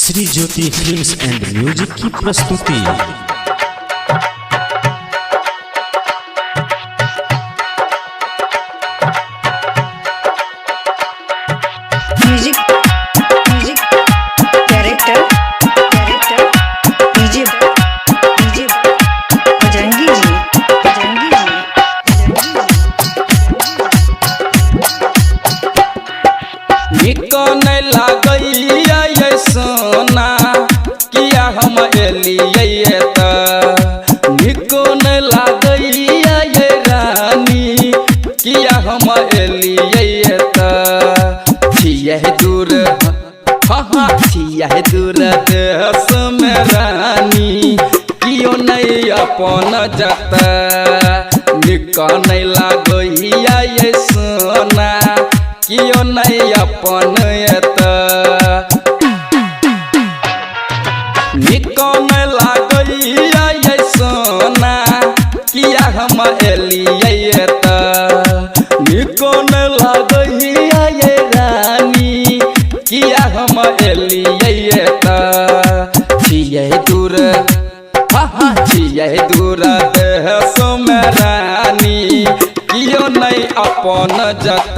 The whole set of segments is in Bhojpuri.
Shri Jyoti films and music की प्रस्तुति। म्यूजिक डायरेक्टर डीजे बजरंगी जी। निको नहीं लागैया ये सोना किया हम एलिए त निको नहीं लागैया ये रानी किया हम एलिए त छिया दूर हाँ छिया दूर देश में रानी कियो नहीं अपन जत निको नहीं लागैया ये सोना कियो नहीं अपन एत निको नहीं लागैया ये सोना किया हम एलिए त निको नहीं लागैया ये रानी किया हम एलिए त छिया दूर हाँ छिया दूर देश में रानी कियो नहीं अपन जत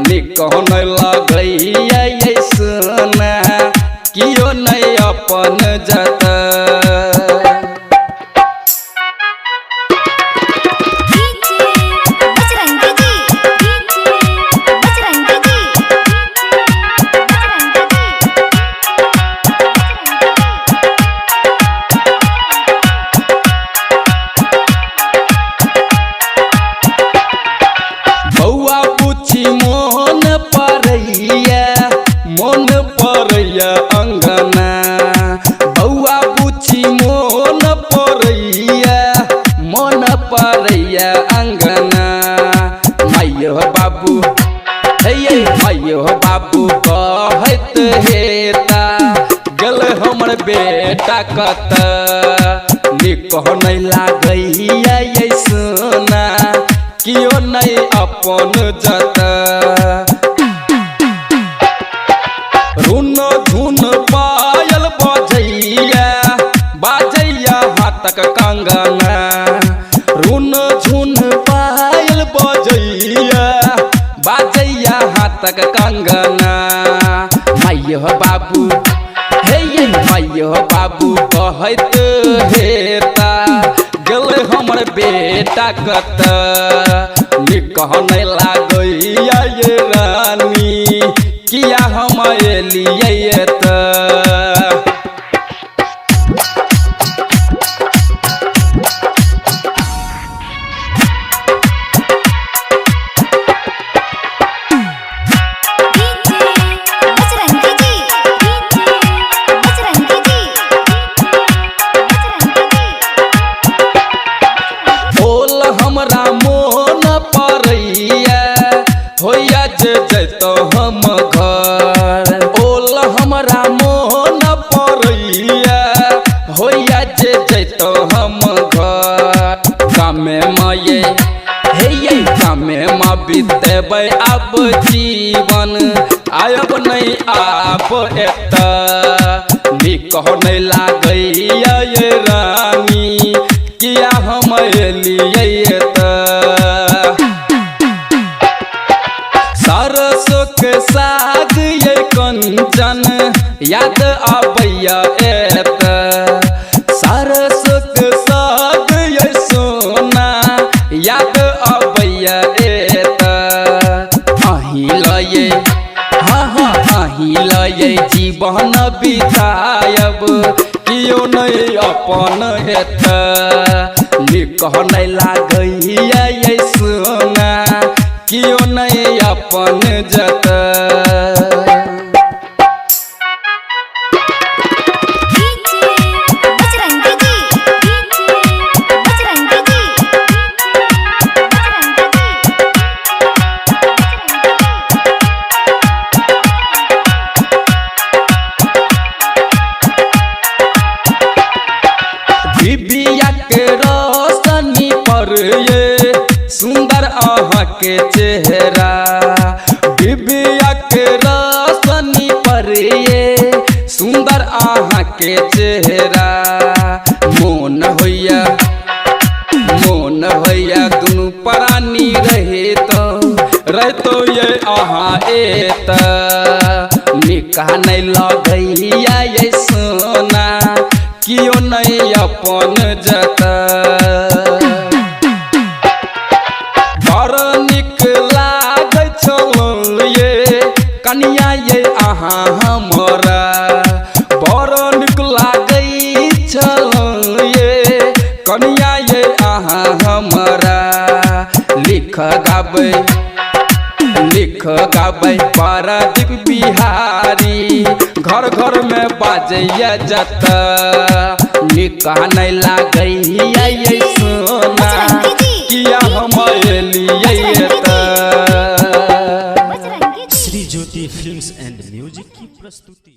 निको नहीं लागैया ये सोना कियो नहीं अपन जत। बउआ पूछी मोन परैया अंगना बउआ पूछी मोन परैया अंगना मायो बाबू हे मायो बाबू कहत हेता गल हमर बेटा कत निको नहीं लागैया ये सोना कियो नहीं अपन जत रुन झुन पायल बाजैया हाथक कंगना रुन झुन पायल बाजैया हाथक कंगना मायो बाबू हे मायो बाबू कहत हेता गल हमर बेटा कत निको नहीं लागैया ये रानी किया हम एलिए त हमरा मोन परैया होया जे जैतो हम घर ओल हमरा मोन परैया होया जे जैतो हम घर गामे माये हे गामे माँ बीतेबै अब जीवन आयब नहीं आप एत निको नहीं लागैया ये रानी किया हम एलिए त सरसों के साग ये कंचन याद आबैया एत सरसों के साग ये सोना याद आबैया एत अही लये अही लये जीवन बितायब कियो नहीं अपन एत निको नहीं लागैया ये सोना कियो नहीं अपन जत। बिबिया के रोशनी पर ये सुंदर अहाँ के चेहरा बिबिया के रोशनी पर ये सुंदर अहाँ के चेहरा मोन होइया दुनू प्राणी रहतो ये अहाँ एत निकाह नहीं लगैया ये सोना कियो नहीं अपन जता बड़ नीक लागै छल ये कनिया ये अहाँ हमरा बड़ नीक लागै छल ये कनिया ये अहाँ हमरा लिख गाबै पारादीप बिहारी घर घर में बाजैया जता निकाह नहीं लागैया ये सोना किया हम एलियै त Shri Jyoti films and music की प्रस्तुति।